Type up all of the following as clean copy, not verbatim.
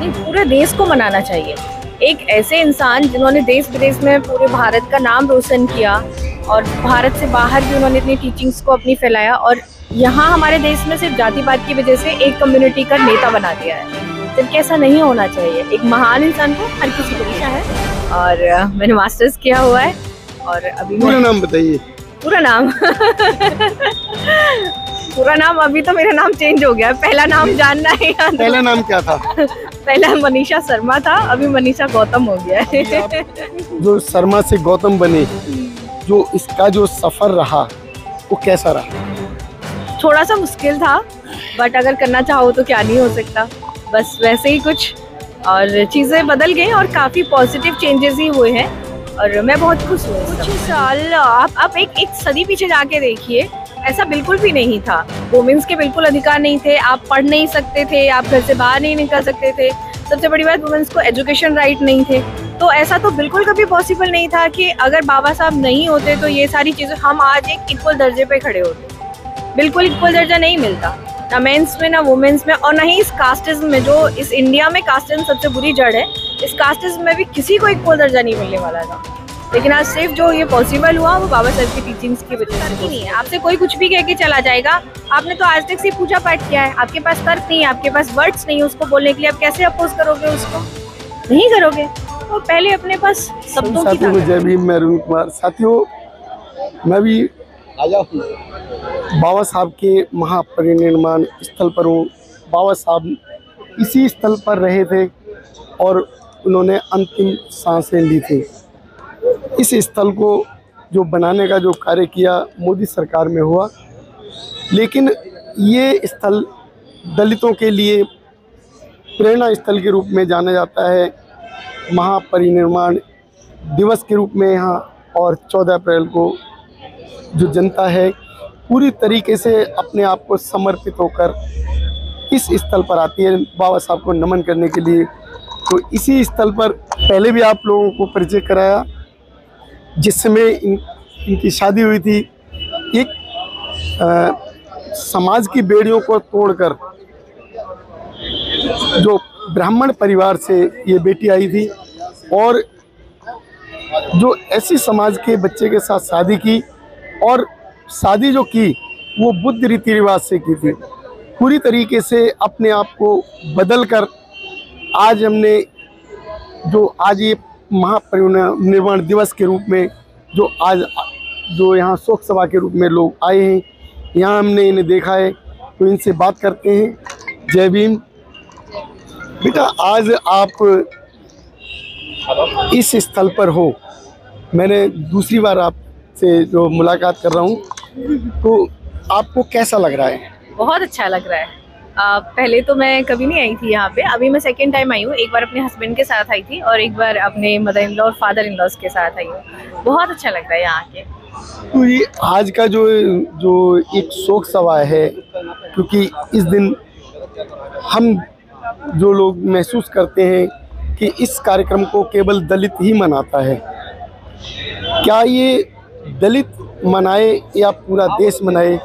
नहीं, पूरे देश को मनाना चाहिए। एक ऐसे इंसान जिन्होंने देश विदेश में पूरे भारत का नाम रोशन किया और भारत से बाहर भी उन्होंने अपनी टीचिंग्स को अपनी फैलाया और यहाँ हमारे देश में सिर्फ जातिवाद की वजह से एक कम्युनिटी का नेता बना दिया है। जबकि ऐसा नहीं होना चाहिए। एक महान इंसान को हर किसी को इच्छा है और मैंने मास्टर्स किया हुआ है और अभी पूरा नाम बताइए। पूरा नाम पूरा नाम अभी तो मेरा नाम चेंज हो गया। पहला नाम जानना है। पहला नाम क्या था? पहला मनीषा शर्मा था, अभी मनीषा गौतम हो गया है। जो शर्मा से गौतम बने, जो इसका जो सफर रहा वो कैसा रहा? थोड़ा सा मुश्किल था, बट अगर करना चाहो तो क्या नहीं हो सकता। बस वैसे ही कुछ और चीज़ें बदल गई और काफ़ी पॉजिटिव चेंजेस ही हुए हैं और मैं बहुत खुश हूँ। कुछ साल आप एक सदी पीछे जाके देखिए, ऐसा बिल्कुल भी नहीं था। वुमेन्स के बिल्कुल अधिकार नहीं थे, आप पढ़ नहीं सकते थे, आप घर से बाहर नहीं निकल सकते थे। सबसे बड़ी बात, वुमेन्स को एजुकेशन राइट नहीं थे। तो ऐसा तो बिल्कुल कभी पॉसिबल नहीं था कि अगर बाबा साहब नहीं होते तो ये सारी चीज़ें हम आज एक इक्वल दर्जे पे खड़े होते। बिल्कुल इक्वल दर्जा नहीं मिलता, ना मेंस में ना वुमेन्स में और ना ही इस कास्टिज्म में। जो इस इंडिया में कास्टिज्म सबसे बुरी जड़ है, इस कास्टिज्म में भी किसी को इक्वल दर्जा नहीं मिलने वाला था। लेकिन आज सिर्फ जो ये पॉसिबल हुआ वो बाबा साहब की टीचिंग्स की वजह से नहीं है। आपसे कोई कुछ भी कह के चला जाएगा, आपने तो आज तक सिर्फ पूजा पाठ किया है, आपके पास तर्क नहीं है, आपके पास वर्ड्स नहीं है उसको बोलने के लिए, आप कैसे अपोज करोगे उसको? नहीं करोगे। तो पहले अपने पास शब्दों की साथियों, जय भीम, मैं अरुण कुमार। साथियों, मैं भी बाबा साहब के महापरिनिर्वाण स्थल पर हूँ। बाबा साहब इसी स्थल पर रहे थे और उन्होंने अंतिम सांसें ली थी। इस स्थल को जो बनाने का जो कार्य किया मोदी सरकार में हुआ, लेकिन ये स्थल दलितों के लिए प्रेरणा स्थल के रूप में जाना जाता है। महापरिनिर्वाण दिवस के रूप में यहाँ और 14 अप्रैल को जो जनता है पूरी तरीके से अपने आप को समर्पित होकर इस स्थल पर आती है बाबा साहब को नमन करने के लिए। तो इसी स्थल पर पहले भी आप लोगों को परिचय कराया, जिस समय इनकी शादी हुई थी। एक समाज की बेड़ियों को तोड़कर जो ब्राह्मण परिवार से ये बेटी आई थी और जो ऐसी समाज के बच्चे के साथ शादी की और शादी जो की वो बुद्ध रीति रिवाज से की थी। पूरी तरीके से अपने आप को बदल कर आज हमने जो आज ये महापरिनिर्वाण दिवस के रूप में जो यहाँ शोक सभा के रूप में लोग आए हैं, यहाँ हमने इन्हें देखा है, तो इनसे बात करते हैं। जय भीम। बेटा, आज आप इस स्थल पर हो, मैंने दूसरी बार आपसे जो मुलाकात कर रहा हूँ, तो आपको कैसा लग रहा है? बहुत अच्छा लग रहा है। पहले तो मैं कभी नहीं आई थी यहाँ पे, अभी मैं सेकेंड टाइम आई हूँ। एक बार अपने हस्बैंड के साथ आई थी और एक बार अपने मदर इन लॉ और फादर इन लॉज के साथ आई हूँ। बहुत अच्छा लग रहा है यहाँ के। तो ये आज का जो एक शोक सभा है, क्योंकि इस दिन हम जो लोग महसूस करते हैं कि इस कार्यक्रम को केवल दलित ही मनाता है, क्या ये दलित मनाए या पूरा देश मनाए?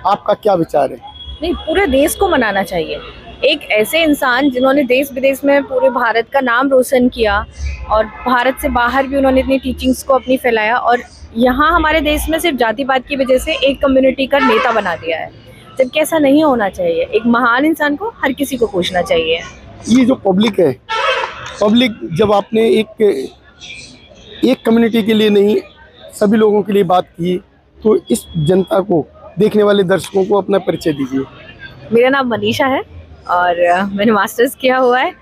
आपका क्या विचार है? नहीं, पूरे देश को मनाना चाहिए। एक ऐसे इंसान जिन्होंने देश विदेश में पूरे भारत का नाम रोशन किया और भारत से बाहर भी उन्होंने अपनी टीचिंग्स को अपनी फैलाया और यहाँ हमारे देश में सिर्फ जातिवाद की वजह से एक कम्युनिटी का नेता बना दिया है। जबकि ऐसा नहीं होना चाहिए। एक महान इंसान को हर किसी को पूछना चाहिए। ये जो पब्लिक है, पब्लिक जब आपने एक कम्युनिटी के लिए नहीं सभी लोगों के लिए बात की, तो इस जनता को, देखने वाले दर्शकों को अपना परिचय दीजिए। मेरा नाम मनीषा है और मैंने मास्टर्स किया हुआ है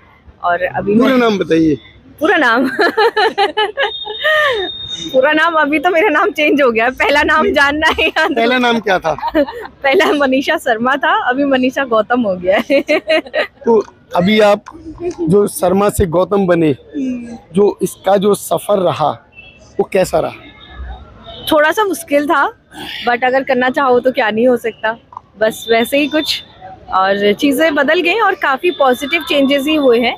और अभी पूरा नाम बताइए। पूरा नाम पूरा नाम अभी तो मेरा नाम चेंज हो गया। पहला नाम जानना है। पहला नाम क्या था? पहला मनीषा शर्मा था, अभी मनीषा गौतम हो गया है। तो अभी आप जो शर्मा से गौतम बने, जो इसका जो सफर रहा वो कैसा रहा? थोड़ा सा मुश्किल था, बट अगर करना चाहो तो क्या नहीं हो सकता। बस वैसे ही कुछ और चीज़ें बदल गई और काफ़ी पॉजिटिव चेंजेस ही हुए हैं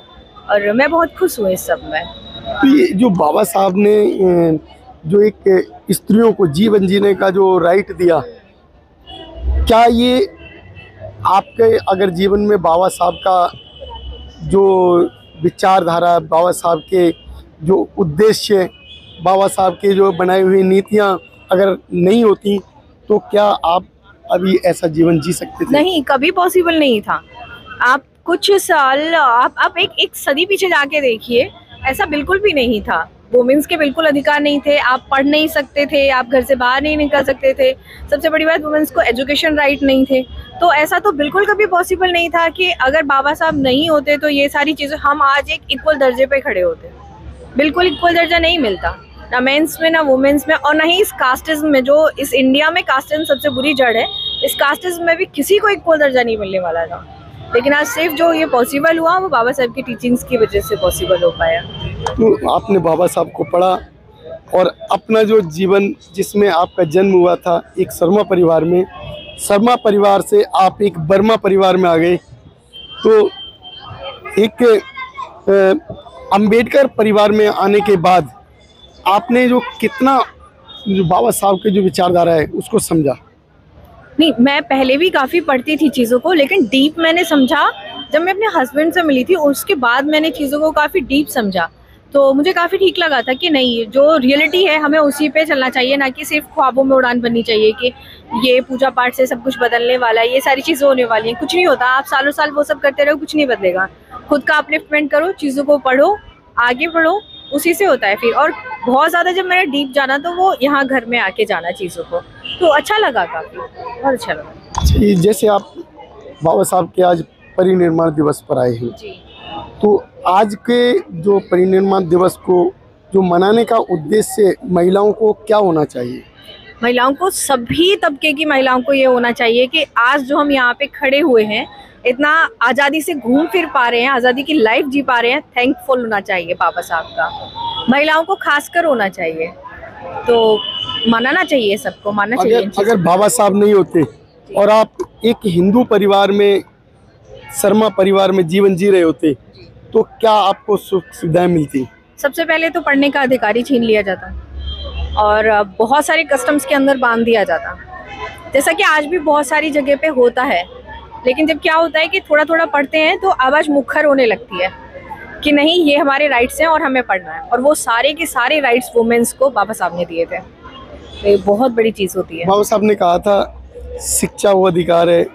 और मैं बहुत खुश हूँ इस सब में। तो ये जो बाबा साहब ने जो एक स्त्रियों को जीवन जीने का जो राइट दिया, क्या ये आपके अगर जीवन में बाबा साहब का जो विचारधारा, बाबा साहब के जो उद्देश्य, बाबा साहब के जो बनाई हुई नीतियाँ अगर नहीं होती तो क्या आप अभी ऐसा जीवन जी सकते थे? नहीं, कभी पॉसिबल नहीं था। आप कुछ साल, आप एक सदी पीछे जाके देखिए, ऐसा बिल्कुल भी नहीं था। वुमेन्स के बिल्कुल अधिकार नहीं थे, आप पढ़ नहीं सकते थे, आप घर से बाहर नहीं निकल सकते थे। सबसे बड़ी बात, वुमेन्स को एजुकेशन राइट नहीं थे। तो ऐसा तो बिल्कुल कभी पॉसिबल नहीं था कि अगर बाबा साहब नहीं होते तो ये सारी चीज़ें, हम आज एक इक्वल दर्जे पे खड़े होते। बिल्कुल इक्वल दर्जा नहीं मिलता, ना मेंस में ना वुमेन्स में, और ना ही इस कास्टिज्म में, जो इस इंडिया में कास्टिज्म सबसे बुरी जड़ है। इस कास्टिज्म में भी किसी को इक्वल दर्जा नहीं मिलने वाला था। लेकिन आज सिर्फ जो ये पॉसिबल हुआ वो बाबा साहब की टीचिंग्स की वजह से पॉसिबल हो पाया। तो आपने बाबा साहब को पढ़ा और अपना जो जीवन, जिसमें आपका जन्म हुआ था एक शर्मा परिवार में, शर्मा परिवार से आप एक वर्मा परिवार में आ गए, तो एक अंबेडकर परिवार में आने के बाद आपने जो कितना जो बाबा साहब के जो विचारधारा है उसको समझा? नहीं, मैं पहले भी काफ़ी पढ़ती थी चीज़ों को, लेकिन डीप मैंने समझा जब मैं अपने हस्बैंड से मिली थी। उसके बाद मैंने चीज़ों को काफ़ी डीप समझा, तो मुझे काफ़ी ठीक लगा था कि नहीं, जो रियलिटी है हमें उसी पे चलना चाहिए, ना कि सिर्फ ख्वाबों में उड़ान बननी चाहिए कि ये पूजा पाठ से सब कुछ बदलने वाला है, ये सारी चीज़ें होने वाली हैं। कुछ नहीं होता। आप सालों साल वो सब करते रहो, कुछ नहीं बदलेगा। खुद का अपलिफ्टमेंट करो, चीज़ों को पढ़ो, आगे बढ़ो, उसी से होता है फिर। और बहुत ज़्यादा जब मैंने डीप जाना तो वो यहाँ घर में आके जाना चीज़ों को, तो अच्छा लगा, काफ़ी बहुत अच्छा लगा। जैसे आप बाबा साहब के आज परिनिर्वाण दिवस पर आए हैं, जी। तो आज के जो परिनिर्वाण दिवस को जो मनाने का उद्देश्य महिलाओं को क्या होना चाहिए? महिलाओं को, सभी तबके की महिलाओं को ये होना चाहिए कि आज जो हम यहाँ पे खड़े हुए हैं, इतना आज़ादी से घूम फिर पा रहे हैं, आज़ादी की लाइफ जी पा रहे हैं, थैंकफुल होना चाहिए बाबा साहब का। महिलाओं को खासकर होना चाहिए, तो मानना चाहिए, सबको मानना चाहिए। अगर बाबा साहब नहीं होते और आप एक हिंदू परिवार में, शर्मा परिवार में जीवन जी रहे होते, तो क्या आपको सुख सुविधाएं मिलती? सबसे पहले तो पढ़ने का अधिकार ही छीन लिया जाता और बहुत सारे कस्टम्स के अंदर बांध दिया जाता, जैसा कि आज भी बहुत सारी जगह पे होता है। लेकिन जब क्या होता है कि थोड़ा थोड़ा पढ़ते हैं तो आवाज़ मुखर होने लगती है कि नहीं, ये हमारे राइट्स हैं और हमें पढ़ना है। और वो सारे के सारे राइट्स वुमेन्स को बाबा साहब ने दिए थे, तो ये बहुत बड़ी चीज़ होती है। बाबा साहब ने कहा था शिक्षा वो अधिकार है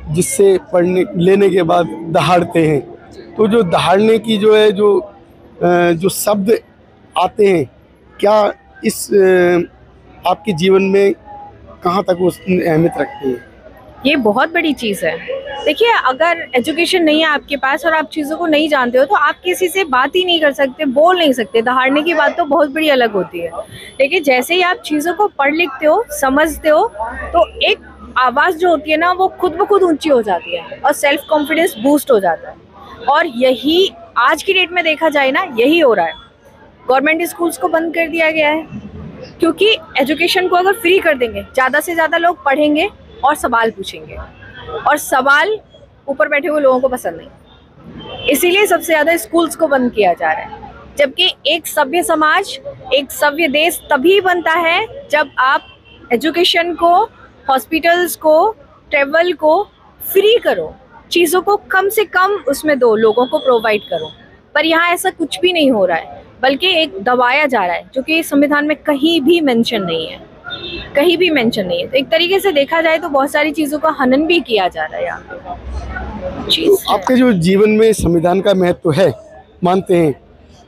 जिससे पढ़ने लेने के बाद दहाड़ते हैं। तो जो दहाड़ने की जो है, जो शब्द आते हैं, क्या इस आपके जीवन में कहाँ तक वो अहमियत रखते हैं? ये बहुत बड़ी चीज़ है। देखिए, अगर एजुकेशन नहीं है आपके पास और आप चीज़ों को नहीं जानते हो तो आप किसी से बात ही नहीं कर सकते, बोल नहीं सकते। दहाड़ने की बात तो बहुत बड़ी अलग होती है, लेकिन जैसे ही आप चीज़ों को पढ़ लिखते हो, समझते हो, तो एक आवाज़ जो होती है ना, वो खुद ब खुद ऊंची हो जाती है और सेल्फ कॉन्फिडेंस बूस्ट हो जाता है। और यही आज की डेट में देखा जाए ना, यही हो रहा है। गवर्नमेंट स्कूल्स को बंद कर दिया गया है क्योंकि एजुकेशन को अगर फ्री कर देंगे, ज़्यादा से ज़्यादा लोग पढ़ेंगे और सवाल पूछेंगे, और सवाल ऊपर बैठे हुए लोगों को पसंद नहीं, इसीलिए सबसे ज़्यादा स्कूल्स को बंद किया जा रहा है। जबकि एक सभ्य समाज, एक सभ्य देश तभी बनता है जब आप एजुकेशन को, हॉस्पिटल्स को, ट्रेवल को फ्री करो, चीज़ों को कम से कम उसमें दो, लोगों को प्रोवाइड करो। पर यहाँ ऐसा कुछ भी नहीं हो रहा है, बल्कि एक दबाया जा रहा है जो कि संविधान में कहीं भी मेंशन नहीं है, कहीं भी मेंशन नहीं है। तो एक तरीके से देखा जाए तो बहुत सारी चीज़ों का हनन भी किया जा रहा है यहाँ पे। तो आपके जो जीवन में संविधान का महत्व है, मानते हैं,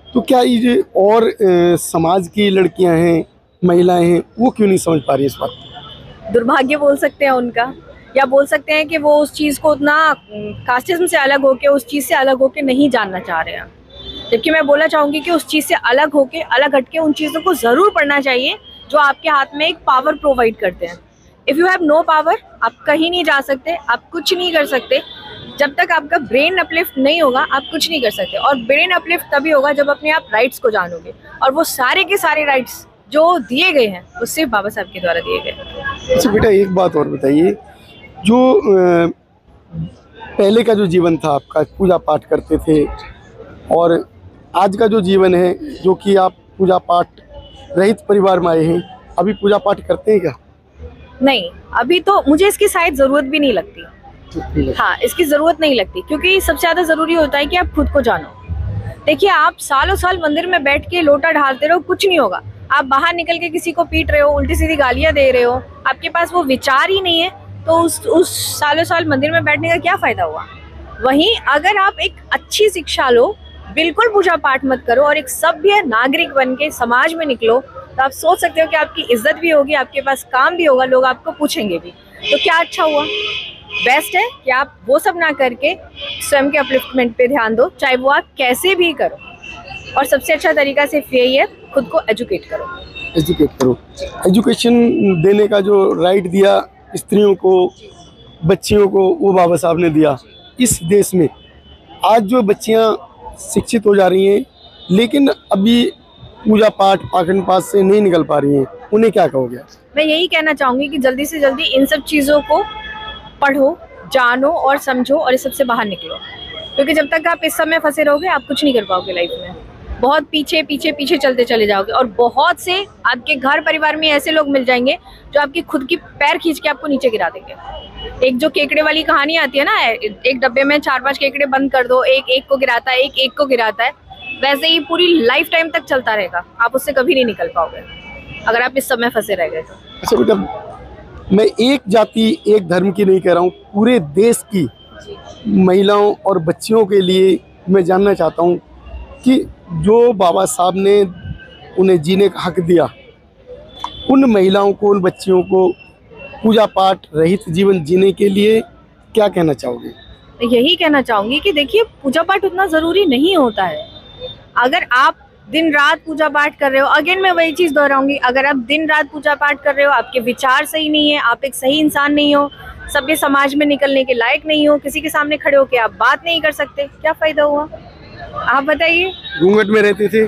तो क्या ये और समाज की लड़कियां हैं, महिलाएं हैं, वो क्यों नहीं समझ पा रही इस बात? दुर्भाग्य बोल सकते हैं उनका, या बोल सकते हैं कि वो उस चीज़ को उतना कास्टिज्म से अलग होके, उस चीज़ से अलग होके नहीं जानना चाह रहे हैं। जबकि मैं बोलना चाहूँगी कि उस चीज़ से अलग होके, अलग हटके उन चीज़ों को ज़रूर पढ़ना चाहिए जो आपके हाथ में एक पावर प्रोवाइड करते हैं। If you have no power, आप कहीं नहीं जा सकते, आप कुछ नहीं कर सकते। जब तक आपका ब्रेन अपलिफ्ट नहीं होगा, आप कुछ नहीं कर सकते। और ब्रेन अपलिफ्ट तभी होगा जब अपने आप राइट्स को जानोगे, और वो सारे के सारे राइट्स जो दिए गए हैं वो सिर्फ बाबा साहब के द्वारा दिए गए। अच्छा बेटा, एक बात और बताइए, जो पहले का जो जीवन था आपका, पूजा पाठ करते थे, और आज का जो जीवन है, जो कि आप पूजा पाठ रहित परिवार में आए हैं, अभी पूजा पाठ करते हैं क्या? नहीं, अभी तो मुझे इसकी शायद ज़रूरत भी नहीं लगती। हाँ, इसकी ज़रूरत नहीं लगती, क्योंकि सबसे ज़्यादा ज़रूरी होता है कि आप खुद को जानो। देखिए, आप सालों साल मंदिर में बैठ के लोटा ढालते रहो, कुछ नहीं होगा। आप बाहर निकल के किसी को पीट रहे हो, उल्टी सीधी गालियां दे रहे हो, आपके पास वो विचार ही नहीं है, तो उस सालों साल मंदिर में बैठने का क्या फायदा हुआ। वहीं अगर आप एक अच्छी शिक्षा लो, बिल्कुल पूजा पाठ मत करो और एक सभ्य नागरिक बन के समाज में निकलो, तो आप सोच सकते हो कि आपकी इज्जत भी होगी, आपके पास काम भी होगा, लोग आपको पूछेंगे भी। तो क्या अच्छा हुआ। बेस्ट है कि आप वो सब ना करके स्वयं के अपलिफ्टमेंट पे ध्यान दो, चाहे वो आप कैसे भी करो। और सबसे अच्छा तरीका सिर्फ यही है, खुद को एजुकेट करो। एजुकेशन देने का जो राइट दिया स्त्रियों को, बच्चियों को, वो बाबा साहब ने दिया। इस देश में आज जो बच्चियां शिक्षित हो जा रही हैं, लेकिन अभी पूजा पाठ पाखंड पाठ से नहीं निकल पा रही हैं, उन्हें क्या कहोगे? मैं यही कहना चाहूंगी कि जल्दी से जल्दी इन सब चीज़ों को पढ़ो, जानो और समझो और इस सबसे बाहर निकलो, क्योंकि जब तक आप इस सब में फंसे रहोगे आप कुछ नहीं कर पाओगे लाइफ में। बहुत पीछे पीछे पीछे चलते चले जाओगे और बहुत से आपके घर परिवार में ऐसे लोग मिल जाएंगे जो आपकी खुद की पैर खींच के आपको नीचे गिरा देंगे। एक जो केकड़े वाली कहानी आती है ना, एक डब्बे में 4-5 केकड़े बंद कर दो, एक एक को गिराता है, एक एक को गिराता है, वैसे ही पूरी लाइफ टाइम तक चलता रहेगा। आप उससे कभी नहीं निकल पाओगे अगर आप इस सब में फंसे रह गए तो। अच्छा बेटा, मैं एक जाति एक धर्म की नहीं कह रहा हूँ, पूरे देश की महिलाओं और बच्चियों के लिए मैं जानना चाहता हूँ कि जो बाबा साहब ने उन्हें जीने का हक दिया, उन महिलाओं को, उन बच्चियों को पूजा पाठ रहित जीवन जीने के लिए क्या कहना चाहोगे? यही कहना चाहूंगी कि देखिए, पूजा पाठ उतना ज़रूरी नहीं होता है। अगर आप दिन रात पूजा पाठ कर रहे हो, अगेन मैं वही चीज़ दोहराऊंगी, अगर आप दिन रात पूजा पाठ कर रहे हो, आपके विचार सही नहीं है, आप एक सही इंसान नहीं हो, सभ्य समाज में निकलने के लायक नहीं हो, किसी के सामने खड़े होकर आप बात नहीं कर सकते, क्या फ़ायदा हुआ? आप बताइए। घूंघट में रहते थे,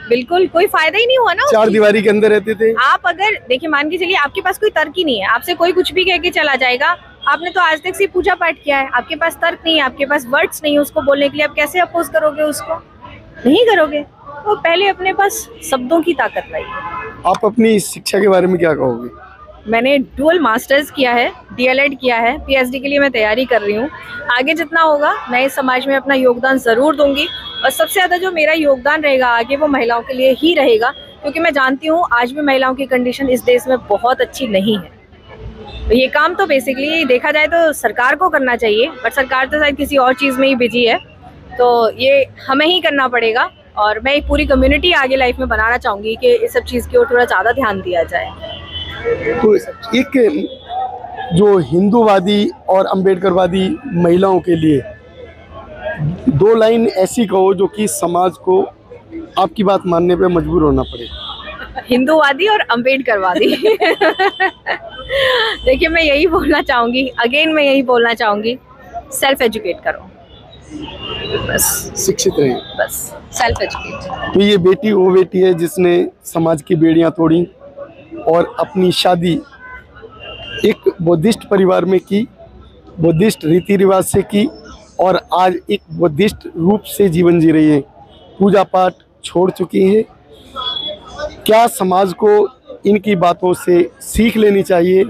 बिल्कुल कोई फायदा ही नहीं हुआ ना। 4 दीवारी के अंदर रहते थे। आप अगर देखिए, मान के चलिए आपके पास कोई तर्क ही नहीं है, आपसे कोई कुछ भी कह के चला जाएगा, आपने तो आज तक सिर्फ पूजा पाठ किया है, आपके पास तर्क नहीं है, आपके पास वर्ड्स नहीं है उसको बोलने के लिए, आप कैसे अपोज करोगे उसको? नहीं करोगे। तो पहले अपने पास शब्दों की ताकत लाइए। आप अपनी शिक्षा के बारे में क्या कहोगे? मैंने डुअल मास्टर्स किया है, डीएलएड किया है, पीएचडी के लिए मैं तैयारी कर रही हूँ। आगे जितना होगा मैं इस समाज में अपना योगदान ज़रूर दूंगी और सबसे ज़्यादा जो मेरा योगदान रहेगा आगे वो महिलाओं के लिए ही रहेगा, क्योंकि मैं जानती हूँ आज भी महिलाओं की कंडीशन इस देश में बहुत अच्छी नहीं है। तो ये काम तो बेसिकली देखा जाए तो सरकार को करना चाहिए, बट सरकार तो शायद किसी और चीज़ में ही बिजी है, तो ये हमें ही करना पड़ेगा। और मैं एक पूरी कम्युनिटी आगे लाइफ में बनाना चाहूँगी कि इस सब चीज़ की ओर थोड़ा ज़्यादा ध्यान दिया जाए। तो एक जो हिंदूवादी और अंबेडकरवादी महिलाओं के लिए 2 लाइन ऐसी कहो जो कि समाज को आपकी बात मानने पे मजबूर होना पड़े। हिंदूवादी और अंबेडकरवादी देखिए, मैं यही बोलना चाहूँगी, अगेन मैं यही बोलना चाहूँगी, सेल्फ एजुकेट करो, बस शिक्षित रहे, बस सेल्फ एजुकेट। तो ये बेटी वो बेटी है जिसने समाज की बेड़ियां तोड़ी और अपनी शादी एक बुद्धिस्ट परिवार में की, बुद्धिस्ट रीति रिवाज से की और आज एक बुद्धिस्ट रूप से जीवन जी रही है, पूजा पाठ छोड़ चुकी है। क्या समाज को इनकी बातों से सीख लेनी चाहिए?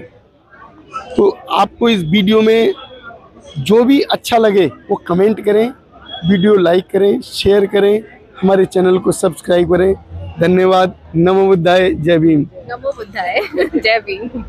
तो आपको इस वीडियो में जो भी अच्छा लगे वो कमेंट करें, वीडियो लाइक करें, शेयर करें, हमारे चैनल को सब्सक्राइब करें। धन्यवाद। नमो बुद्धाय, जय भीम। नमो बुद्धाय, जय भीम।